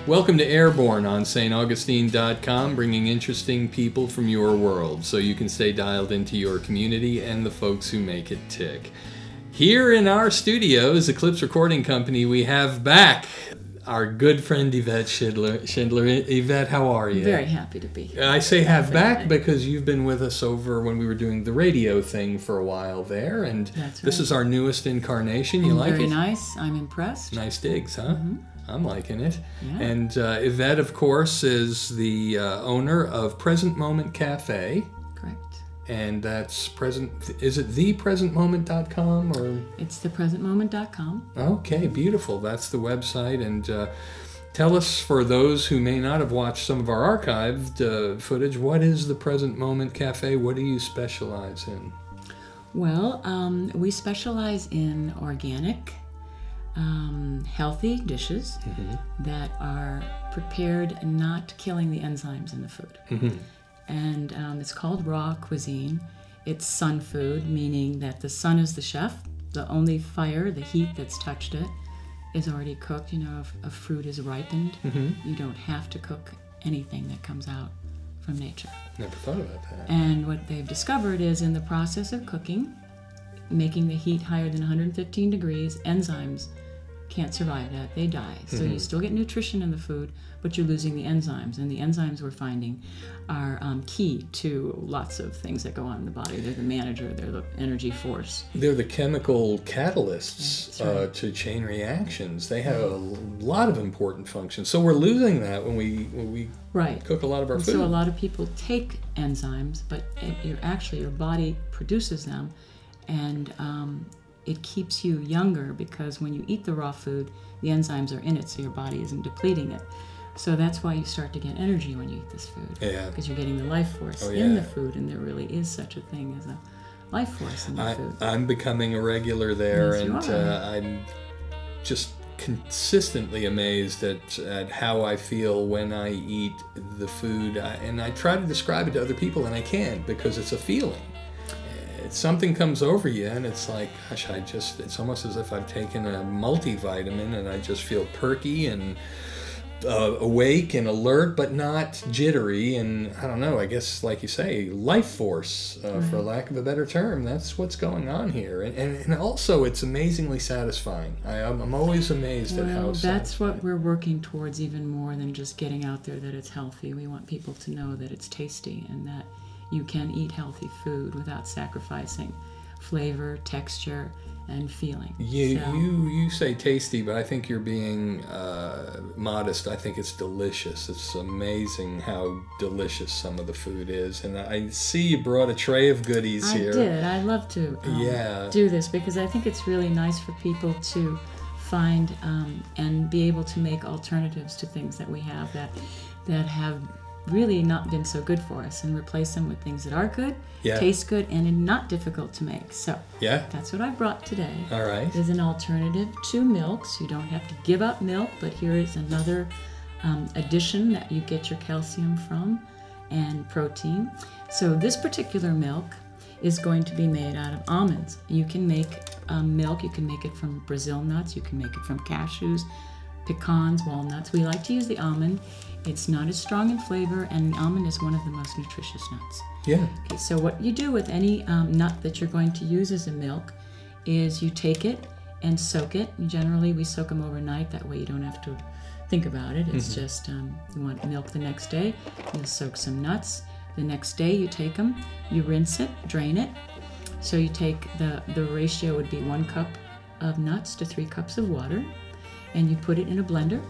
Welcome to Airborne on staugustine.com, bringing interesting people from your world so you can stay dialed into your community and the folks who make it tick. Here in our studios, Eclipse Recording Company, we have back our good friend Yvette Schindler. Yvette, how are you? Very happy to be here. I say have back because you've been with us over when we were doing the radio thing for a while there, and That's right. This is our newest incarnation. You like it? Very nice. I'm impressed. Nice digs, huh? Mm-hmm. I'm liking it. Yeah. And Yvette, of course, is the owner of Present Moment Cafe. Correct. And that's is it thepresentmoment.com or? It's thepresentmoment.com. Okay, beautiful. That's the website. And tell us, for those who may not have watched some of our archived footage, what is the Present Moment Cafe? What do you specialize in? Well, we specialize in organic, healthy dishes that are prepared not killing the enzymes in the food. And it's called raw cuisine. It's sun food, meaning that the sun is the chef. The only fire, the heat that's touched it, is already cooked. You know, if a fruit is ripened, you don't have to cook anything that comes out from nature. Never thought about that. And what they've discovered is in the process of cooking, making the heat higher than 115 degrees, enzymes can't survive that. They die. So you still get nutrition in the food, but you're losing the enzymes. And the enzymes we're finding are key to lots of things that go on in the body. They're the manager. They're the energy force. They're the chemical catalysts to chain reactions. They have a lot of important functions. So we're losing that when we cook a lot of our food. So a lot of people take enzymes, but your body produces them, and it keeps you younger because when you eat the raw food, the enzymes are in it, so your body isn't depleting it. So that's why you start to get energy when you eat this food. Yeah. Because you're getting the life force in the food, and there really is such a thing as a life force in the food. I'm becoming a regular there, yes, and I'm just consistently amazed at how I feel when I eat the food. And I try to describe it to other people, and I can't because it's a feeling. Something comes over you and it's like, gosh, it's almost as if I've taken a multivitamin and I just feel perky and awake and alert, but not jittery. And I don't know, I guess, like you say, life force, for lack of a better term. That's what's going on here. And also it's amazingly satisfying. I'm always amazed at how that's what we're working towards, even more than just getting out there that it's healthy. We want people to know that it's tasty and that you can eat healthy food without sacrificing flavor, texture, and feeling. You say tasty, but I think you're being modest. I think it's delicious. It's amazing how delicious some of the food is. And I see you brought a tray of goodies here. I did. I love to do this because I think it's really nice for people to find and be able to make alternatives to things that we have that have really not been so good for us, and replace them with things that are good, taste good, and not difficult to make. So that's what I brought today. All right. Is an alternative to milk, so you don't have to give up milk, but here is another addition that you get your calcium from and protein. So this particular milk is going to be made out of almonds. You can make milk, you can make it from Brazil nuts, you can make it from cashews, pecans, walnuts. We like to use the almond. It's not as strong in flavor, and the almond is one of the most nutritious nuts. Yeah. Okay, so what you do with any nut that you're going to use as a milk is you take it and soak it. Generally, we soak them overnight. That way you don't have to think about it. It's just you want milk the next day. You soak some nuts. The next day you take them, you rinse it, drain it. So you take the ratio would be 1 cup of nuts to 3 cups of water, and you put it in a blender.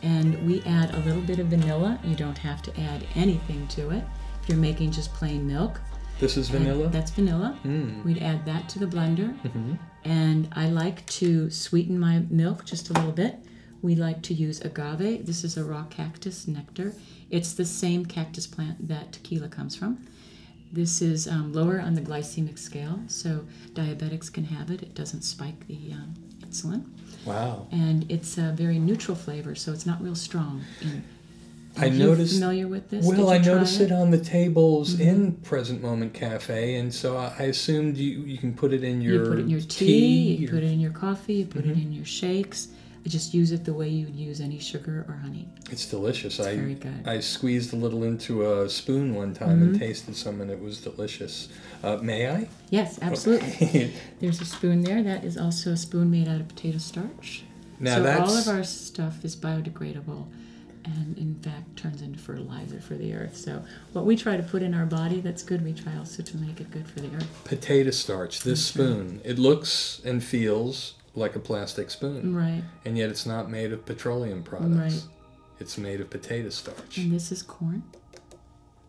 And we add a little bit of vanilla. You don't have to add anything to it. If you're making just plain milk. This is vanilla? That's vanilla. We'd add that to the blender. And I like to sweeten my milk just a little bit. We like to use agave. This is a raw cactus nectar. It's the same cactus plant that tequila comes from. This is lower on the glycemic scale, so diabetics can have it. It doesn't spike the insulin. Wow. And it's a very neutral flavor, so it's not real strong. Are you familiar with this? Well, I noticed it on the tables in Present Moment Cafe, and so I assumed you can put it in your tea, you put it in your coffee, you put it in your shakes. just use it the way you would use any sugar or honey. It's delicious. It's very good. I squeezed a little into a spoon one time and tasted some, and it was delicious. May I? Yes, absolutely. Okay. There's a spoon there. That is also a spoon made out of potato starch. Now so that's... all of our stuff is biodegradable and in fact turns into fertilizer for the earth. So what we try to put in our body that's good, we try also to make it good for the earth. Potato starch, this spoon. It looks and feels like a plastic spoon. Right. And yet it's not made of petroleum products. Right. It's made of potato starch. And this is corn.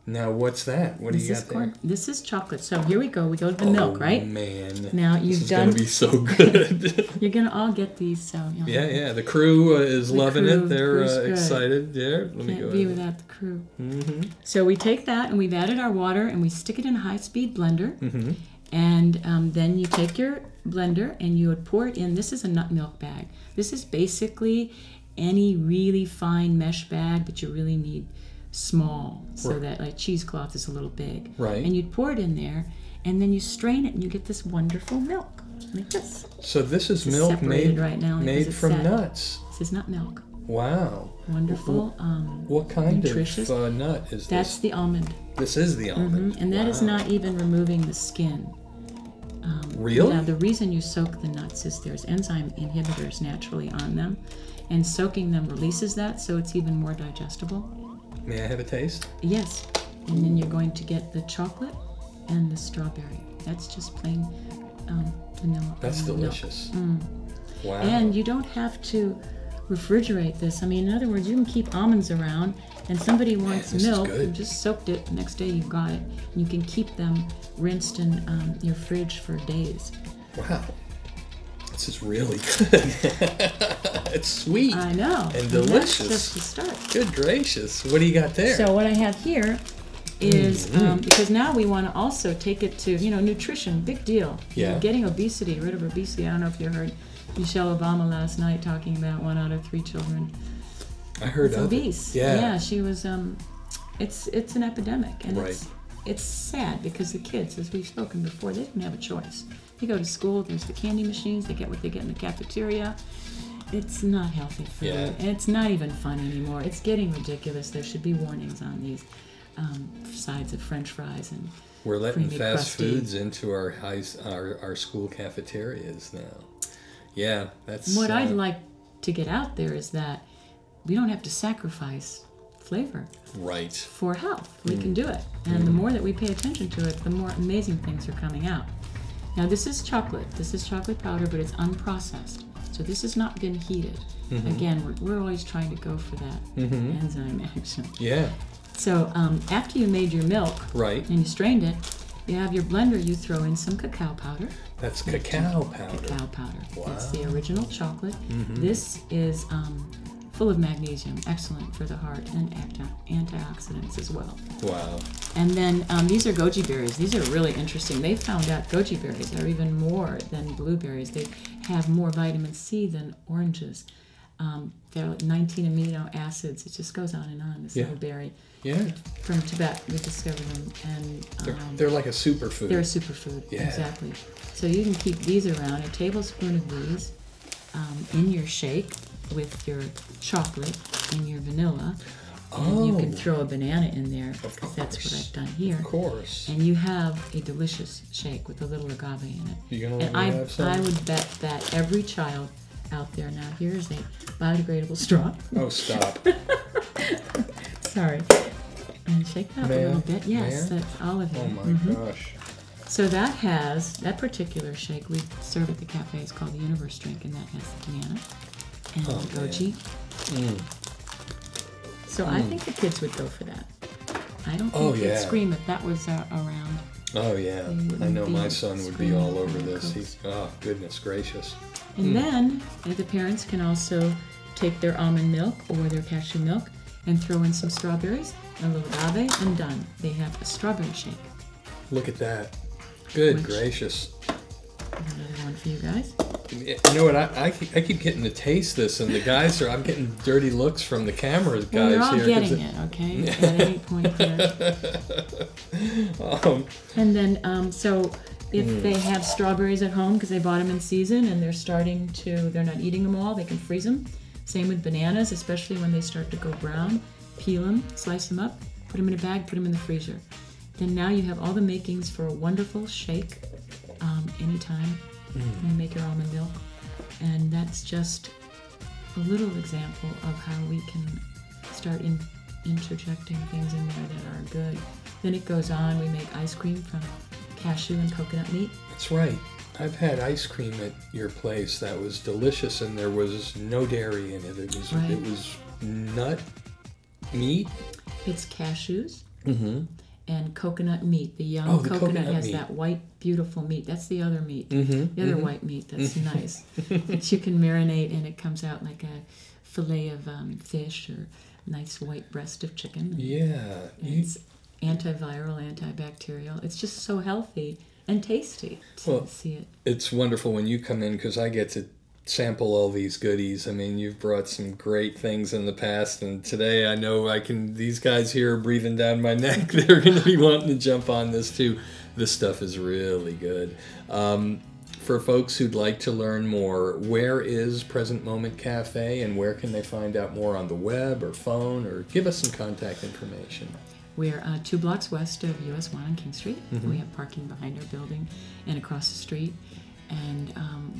Now, what's that? What do you got there? This is chocolate. So here we go. We go to the milk, right? Oh, man. Now you've this is done... going to be so good. You're going to all get these, so... Yeah. The crew is loving it. They're crew's excited. Yeah, let me go Can't be ahead. without the crew. So we take that, and we've added our water, and we stick it in a high-speed blender. And then you take your blender, and you would pour it in. This is a nut milk bag. This is basically any really fine mesh bag that you really need small, so that like cheesecloth is a little big. Right. And you'd pour it in there, and then you strain it, and you get this wonderful milk, like this. So this is It's milk separated made, right now made from sad. nuts. This is nut milk. Wow. Wonderful. What kind nutritious. of nut is That's this? the almond. This is the almond. And that is Wow. not even removing the skin. Really? Now, the reason you soak the nuts is there's enzyme inhibitors naturally on them, and soaking them releases that, so it's even more digestible. May I have a taste? Yes. And then you're going to get the chocolate and the strawberry. That's just plain vanilla. That's almond milk. delicious. Wow. And you don't have to refrigerate this. I mean, in other words, you can keep almonds around, and somebody wants this is milk, good. you just soaked it, the next day you've got it. And you can keep them rinsed in your fridge for days. Wow. This is really good. It's sweet. I know. And delicious. That's just the start. Good gracious. What do you got there? So what I have here is, because now we want to also take it to, nutrition, big deal. Yeah. Getting obesity, rid of obesity. I don't know if you heard Michelle Obama last night talking about 1 out of 3 children I heard of obese. it. Yeah. Yeah, she was, it's an epidemic. And Right. it's sad because the kids, as we've spoken before, they don't have a choice. They go to school, there's the candy machines, they get what they get in the cafeteria. It's not healthy food. Yeah. And it's not even fun anymore. It's getting ridiculous. There should be warnings on these sides of French fries and We're letting creamy, fast crusty. foods into our school cafeterias now. Yeah, that's... What I'd like to get out there is that we don't have to sacrifice flavor Right. for health. We can do it. And the more that we pay attention to it, the more amazing things are coming out. Now, this is chocolate. This is chocolate powder, but it's unprocessed. So this has not been heated. Again, we're always trying to go for that enzyme action. Yeah. So after you made your milk Right. and you strained it, you have your blender, you throw in some cacao powder. That's cacao powder. Cacao powder. Wow. It's the original chocolate. This is full of magnesium, excellent for the heart, and antioxidants as well. Wow. And then these are goji berries. These are really interesting. They found out goji berries are even more than blueberries. They have more vitamin C than oranges. They're like 19 amino acids. It just goes on and on, this little berry. Yeah. From Tibet, we discovered them. And They're like a superfood. they're a superfood, Yeah. exactly. So you can keep these around, a tablespoon of these in your shake with your chocolate and your vanilla. And you can throw a banana in there, because that's what I've done here. Of course. And you have a delicious shake with a little agave in it. You gonna let And me have some? I would bet that every child out there, now here's a biodegradable straw. Oh, stop. Sorry. And shake that up a little bit. Yes, May I? that's all of it. Oh my gosh. So that particular shake we serve at the cafe is called the Universe Drink, and that has banana and goji. So I think the kids would go for that. I don't think they'd scream if that was around. Oh yeah. I know my son would be screaming all over when it this. cooks. Oh, goodness gracious. And then the parents can also take their almond milk or their cashew milk and throw in some strawberries and a little agave, and done. They have a strawberry shake. Look at that. Good Which- gracious. Another one for you guys. You know what? I keep getting to taste this, and the guys are. I'm getting dirty looks from the camera guys Well, you're all here. getting it, okay? At any point there. And then, so If they have strawberries at home because they bought them in season and they're not eating them all, they can freeze them. Same with bananas, especially when they start to go brown. Peel them, slice them up, put them in a bag, put them in the freezer. Then now you have all the makings for a wonderful shake anytime. You make your almond milk. And that's just a little example of how we can start interjecting things in there that are good. Then it goes on, we make ice cream from cashew and coconut meat. That's right. I've had ice cream at your place that was delicious, and there was no dairy in it. It was nut meat. It's cashews and coconut meat. The young coconut has meat. That white, beautiful meat. That's the other meat. The other white meat that's nice. That you can marinate, and it comes out like a fillet of fish or nice white breast of chicken. Yeah. It's antiviral, antibacterial. It's just so healthy and tasty to see it. It's wonderful when you come in because I get to sample all these goodies. I mean, you've brought some great things in the past, and today I know these guys here are breathing down my neck. They're going to be wanting to jump on this too. This stuff is really good. For folks who'd like to learn more, where is Present Moment Cafe, and where can they find out more on the web or phone, or give us some contact information? We're 2 blocks west of US 1 on King Street. We have parking behind our building and across the street. And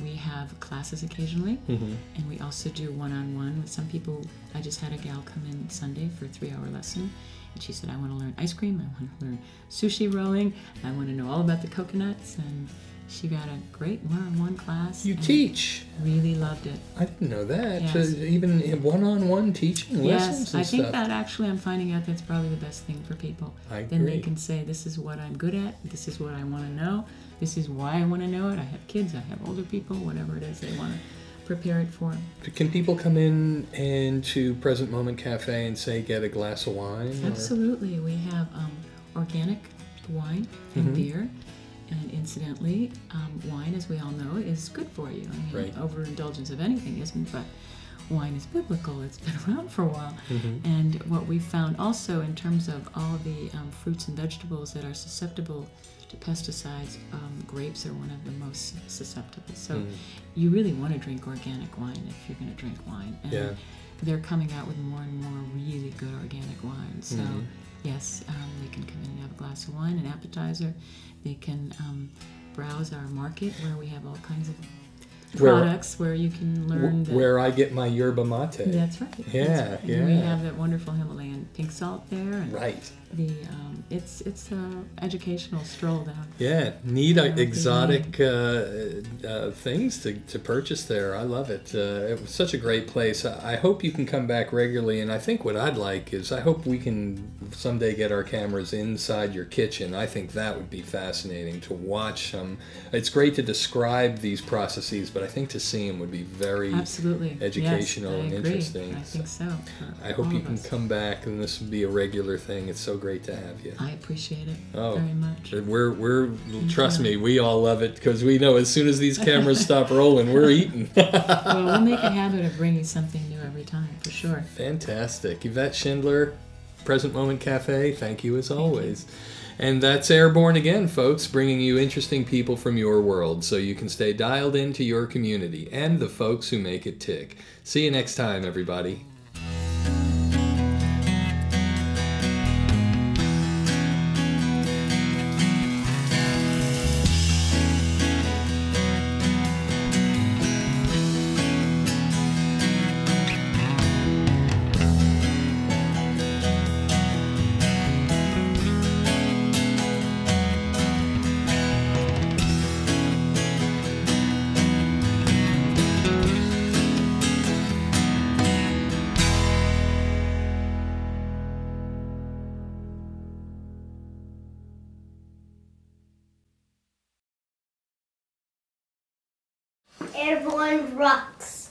we have classes occasionally. And we also do one-on-one with some people. I just had a gal come in Sunday for a 3-hour lesson. And she said, I want to learn ice cream. I want to learn sushi rolling. I want to know all about the coconuts. And she got a great one-on-one class. You teach. Really loved it. I didn't know that. Yes. Even one-on-one teaching lessons and stuff. Yes, I think that actually I'm finding out that's probably the best thing for people. I agree. Then they can say, this is what I'm good at. This is what I want to know. This is why I want to know it. I have kids. I have older people. Whatever it is they want to prepare it for. Can people come in to Present Moment Cafe and say, get a glass of wine? Absolutely. We have organic wine and beer. And incidentally, wine, as we all know, is good for you. I mean, overindulgence of anything isn't, but wine is biblical. It's been around for a while. And what we found also in terms of all the fruits and vegetables that are susceptible to pesticides, grapes are one of the most susceptible. So you really want to drink organic wine if you're going to drink wine. And they're coming out with more and more really good organic wines. So yes, they can come in and have a glass of wine, an appetizer. They can browse our market where we have all kinds of products where you can learn where I get my yerba mate. That's right. Yeah, that's right. And we have that wonderful Himalayan pink salt there. And it's an educational stroll down. Yeah, neat exotic things to purchase there. I love it. It was such a great place. I hope you can come back regularly, and I think what I'd like is I hope we can someday get our cameras inside your kitchen. I think that would be fascinating to watch them. It's great to describe these processes, but I think to see them would be very educational and interesting. I think so. I hope you can come back, and this would be a regular thing. It's so great to have you. I appreciate it very much. We're trust me, we all love it because we know as soon as these cameras stop rolling, we're eating. Well, we'll make a habit of bringing something new every time, for sure. Fantastic. Yvette Schindler, Present Moment Cafe, thank you as always. And that's Airborne again, folks, bringing you interesting people from your world so you can stay dialed into your community and the folks who make it tick. See you next time, everybody. Airborne rocks.